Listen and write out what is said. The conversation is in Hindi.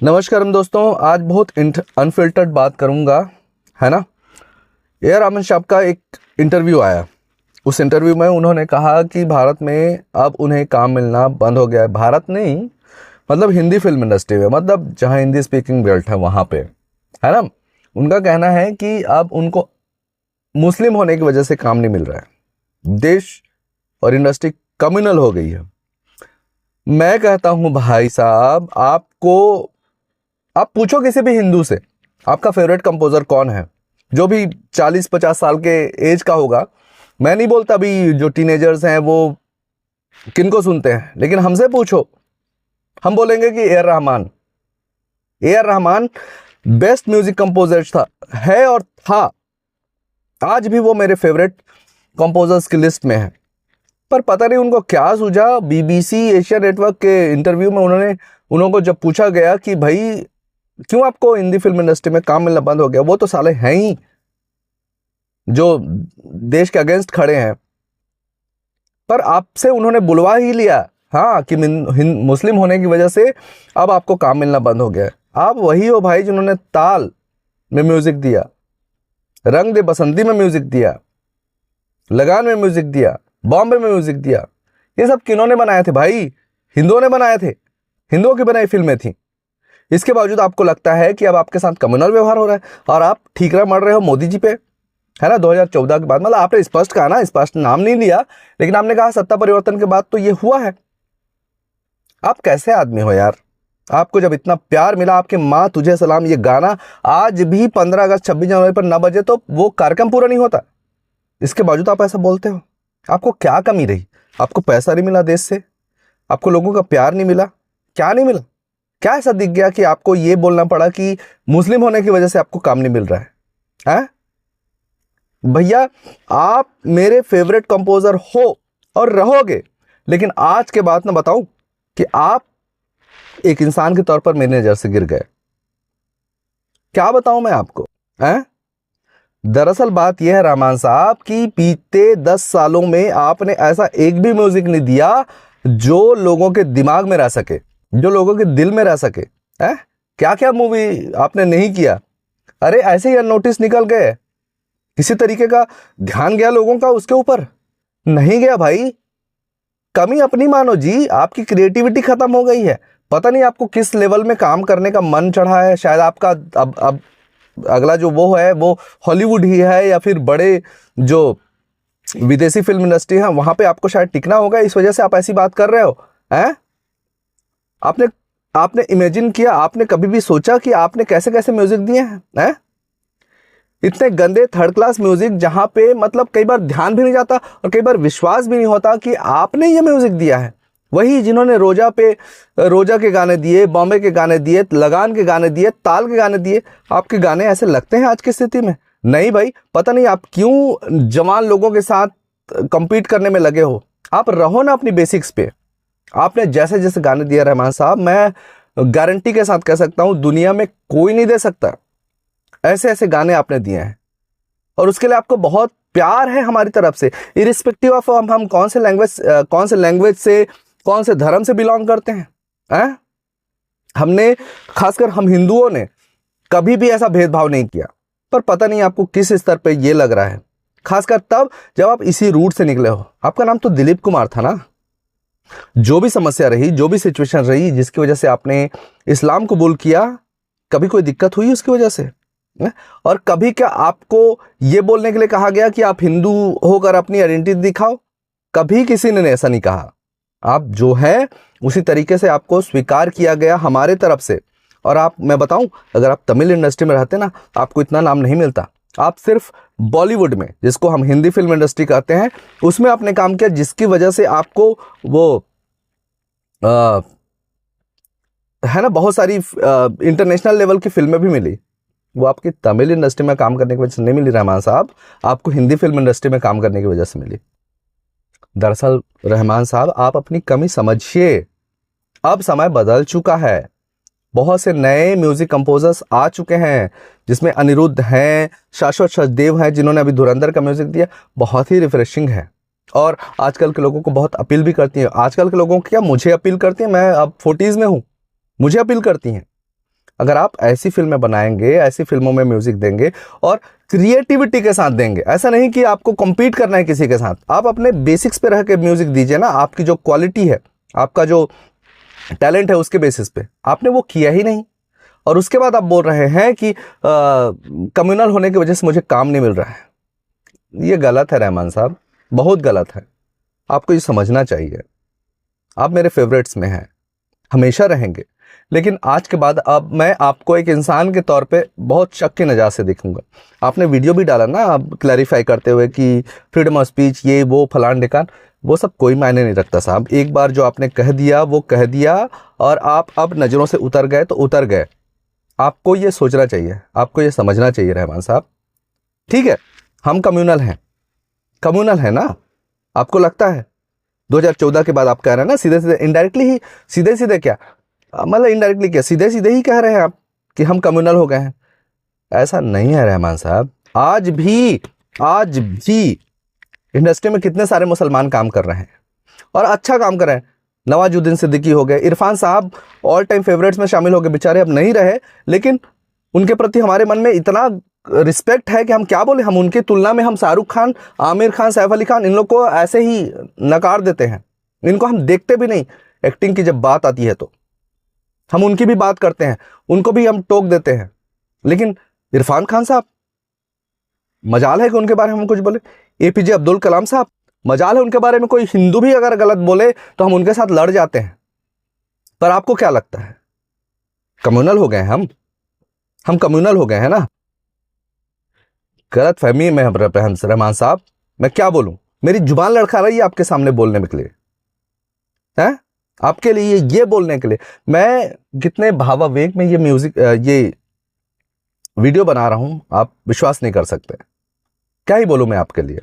नमस्कार दोस्तों, आज बहुत अनफिल्टर्ड बात करूंगा, है ना। ए.आर. रहमान साहब का एक इंटरव्यू आया। उस इंटरव्यू में उन्होंने कहा कि भारत में अब उन्हें काम मिलना बंद हो गया है। भारत नहीं, मतलब हिंदी फिल्म इंडस्ट्री में, मतलब जहां हिंदी स्पीकिंग बेल्ट है वहां पे, है ना। उनका कहना है कि अब उनको मुस्लिम होने की वजह से काम नहीं मिल रहा है। देश और इंडस्ट्री कम्युनल हो गई है। मैं कहता हूं भाई साहब, आप पूछो किसी भी हिंदू से आपका फेवरेट कंपोजर कौन है, जो भी 40-50 साल के एज का होगा। मैं नहीं बोलता अभी जो टीनेजर्स हैं वो किनको सुनते हैं, लेकिन हमसे पूछो, हम बोलेंगे कि AR. Rahman. AR. Rahman best music composer है और था। आज भी वो मेरे फेवरेट कंपोजर्स की लिस्ट में है। पर पता नहीं उनको क्या सूझा, बीबीसी एशिया नेटवर्क के इंटरव्यू में उनको जब पूछा गया कि भाई क्यों आपको हिंदी फिल्म इंडस्ट्री में काम मिलना बंद हो गया, वो तो साले हैं ही जो देश के अगेंस्ट खड़े हैं, पर आपसे उन्होंने बुलवा ही लिया, हाँ, कि मुस्लिम होने की वजह से अब आपको काम मिलना बंद हो गया है। आप वही हो भाई जिन्होंने ताल में म्यूजिक दिया, रंग दे बसंती में म्यूजिक दिया, लगान में म्यूजिक दिया, बॉम्बे में म्यूजिक दिया। ये सब किन्होंने बनाए थे भाई? हिंदुओं ने बनाए थे, हिंदुओं की बनाई फिल्में थी। इसके बावजूद आपको लगता है कि अब आपके साथ कम्युनल व्यवहार हो रहा है और आप ठीकरा मर रहे हो मोदी जी पे, है ना। 2014 के बाद, मतलब आपने स्पष्ट कहा ना, स्पष्ट नाम नहीं लिया, लेकिन आपने कहा सत्ता परिवर्तन के बाद तो ये हुआ है। आप कैसे आदमी हो यार? आपको जब इतना प्यार मिला, आपके माँ तुझे सलाम ये गाना आज भी 15 अगस्त 26 जनवरी पर न बजे तो वो कार्यक्रम पूरा नहीं होता। इसके बावजूद आप ऐसा बोलते हो। आपको क्या कमी रही? आपको पैसा नहीं मिला देश से? आपको लोगों का प्यार नहीं मिला? क्या नहीं मिला? क्या ऐसा दिख गया कि आपको ये बोलना पड़ा कि मुस्लिम होने की वजह से आपको काम नहीं मिल रहा है? हैं? भैया, आप मेरे फेवरेट कंपोजर हो और रहोगे, लेकिन आज के बाद मैं बताऊं कि आप एक इंसान के तौर पर मेरी नजर से गिर गए। क्या बताऊं मैं आपको, हैं? दरअसल बात यह है रहमान साहब कि बीते 10 सालों में आपने ऐसा एक भी म्यूजिक नहीं दिया जो लोगों के दिमाग में रह सके, जो लोगों के दिल में रह सके। हैं? क्या क्या मूवी आपने नहीं किया? अरे ऐसे ही अननोटिस निकल गए। किसी तरीके का ध्यान गया लोगों का उसके ऊपर? नहीं गया भाई। कमी अपनी मानो जी, आपकी क्रिएटिविटी खत्म हो गई है। पता नहीं आपको किस लेवल में काम करने का मन चढ़ा है। शायद आपका अब अगला जो वो है वो हॉलीवुड ही है, या फिर बड़े जो विदेशी फिल्म इंडस्ट्री है वहां पे आपको शायद टिकना होगा। इस वजह से आप ऐसी बात कर रहे हो। हैं? आपने इमेजिन किया, आपने कभी भी सोचा कि आपने कैसे कैसे म्यूजिक दिए हैं? इतने गंदे थर्ड क्लास म्यूजिक, जहां पे मतलब कई बार ध्यान भी नहीं जाता और कई बार विश्वास भी नहीं होता कि आपने ये म्यूजिक दिया है। वही जिन्होंने रोजा के गाने दिए, बॉम्बे के गाने दिए, लगान के गाने दिए, ताल के गाने दिए, आपके गाने ऐसे लगते हैं आज की स्थिति में? नहीं भाई, पता नहीं आप क्यों जवान लोगों के साथ कंपीट करने में लगे हो। आप रहो ना अपनी बेसिक्स पे। आपने जैसे जैसे गाने दिए रहमान साहब, मैं गारंटी के साथ कह सकता हूं दुनिया में कोई नहीं दे सकता। ऐसे ऐसे गाने आपने दिए हैं और उसके लिए आपको बहुत प्यार है हमारी तरफ से, इरिस्पेक्टिव ऑफ हम कौन से लैंग्वेज से, कौन से धर्म से बिलोंग करते हैं। हमने, खासकर हम हिंदुओं ने कभी भी ऐसा भेदभाव नहीं किया। पर पता नहीं आपको किस स्तर पे ये लग रहा है, खासकर तब जब आप इसी रूट से निकले हो। आपका नाम तो दिलीप कुमार था ना। जो भी समस्या रही, जो भी सिचुएशन रही जिसकी वजह से आपने इस्लाम कबूल किया, कभी कोई दिक्कत हुई उसकी वजह से? और कभी क्या आपको ये बोलने के लिए कहा गया कि आप हिंदू होकर अपनी आइडेंटिटी दिखाओ? कभी किसी ने ऐसा नहीं कहा। आप जो है उसी तरीके से आपको स्वीकार किया गया हमारे तरफ से। और मैं बताऊं, अगर आप तमिल इंडस्ट्री में रहते ना, आपको इतना नाम नहीं मिलता। आप सिर्फ बॉलीवुड में, जिसको हम हिंदी फिल्म इंडस्ट्री कहते हैं, उसमें आपने काम किया, जिसकी वजह से आपको वो है ना, बहुत सारी इंटरनेशनल लेवल की फिल्में भी मिली। वो आपकी तमिल इंडस्ट्री में काम करने की वजह से नहीं मिली रहमान साहब, आपको हिंदी फिल्म इंडस्ट्री में काम करने की वजह से मिली। दरअसल रहमान साहब, आप अपनी कमी समझिए। अब समय बदल चुका है। बहुत से नए म्यूजिक कंपोजर्स आ चुके हैं, जिसमें अनिरुद्ध हैं, शाश्वत सचदेव हैं, जिन्होंने अभी धुरंधर का म्यूजिक दिया। बहुत ही रिफ्रेशिंग है और आजकल के लोगों को बहुत अपील भी करती है। आजकल के लोगों को क्या, मुझे अपील करती है। मैं अब 40s में हूँ, मुझे अपील करती हैं। अगर आप ऐसी फिल्में बनाएंगे, ऐसी फिल्मों में म्यूजिक देंगे और क्रिएटिविटी के साथ देंगे, ऐसा नहीं कि आपको कॉम्पीट करना है किसी के साथ, आप अपने बेसिक्स पे रह के म्यूजिक दीजिए ना। आपकी जो क्वालिटी है, आपका जो टैलेंट है, उसके बेसिस पे आपने वो किया ही नहीं, और उसके बाद आप बोल रहे हैं कि कम्युनल होने की वजह से मुझे काम नहीं मिल रहा है। ये गलत है रहमान साहब, बहुत गलत है। आपको ये समझना चाहिए। आप मेरे फेवरेट्स में हैं, हमेशा रहेंगे, लेकिन आज के बाद अब मैं आपको एक इंसान के तौर पे बहुत शक की नज़र से देखूंगा। आपने वीडियो भी डाला ना, आप क्लैरिफाई करते हुए कि फ्रीडम ऑफ स्पीच, ये वो फलान ढिकान, वो सब कोई मायने नहीं रखता साहब। एक बार जो आपने कह दिया वो कह दिया, और आप अब नज़रों से उतर गए तो उतर गए। आपको ये सोचना चाहिए, आपको ये समझना चाहिए रहमान साहब। ठीक है, हम कम्युनल हैं, कम्युनल है ना। आपको लगता है 2014 के बाद आप कह रहे हैं ना, सीधे सीधे इनडायरेक्टली ही, सीधे सीधे क्या मतलब इनडायरेक्टली क्या, सीधे सीधे ही कह रहे हैं आप कि हम कम्युनल हो गए हैं। ऐसा नहीं है रहमान साहब। आज भी इंडस्ट्री में कितने सारे मुसलमान काम कर रहे हैं और अच्छा काम कर रहे हैं। नवाजुद्दीन सिद्दीकी हो गए, इरफान साहब ऑल टाइम फेवरेट्स में शामिल हो गए, बेचारे अब नहीं रहे, लेकिन उनके प्रति हमारे मन में इतना रिस्पेक्ट है कि हम क्या बोले। हम उनकी तुलना में हम शाहरुख खान, आमिर खान, सैफ अली खान, इन लोग को ऐसे ही नकार देते हैं। इनको हम देखते भी नहीं। एक्टिंग की जब बात आती है तो हम उनकी भी बात करते हैं, उनको भी हम टोक देते हैं। लेकिन इरफान खान साहब, मजाल है कि उनके बारे में हम कुछ बोले। एपीजे अब्दुल कलाम साहब, मजाल है उनके बारे में कोई हिंदू भी अगर गलत बोले तो हम उनके साथ लड़ जाते हैं। पर आपको क्या लगता है, कम्युनल हो गए हम कम्युनल हो गए हैं ना। गलत फहमी में रहमान साहब, मैं क्या बोलूं, मेरी जुबान लड़खड़ा रही है आपके सामने बोलने के लिए, है आपके लिए ये बोलने के लिए। मैं कितने भावावेग में ये म्यूजिक, ये वीडियो बना रहा हूं, आप विश्वास नहीं कर सकते। क्या ही बोलूं मैं आपके लिए।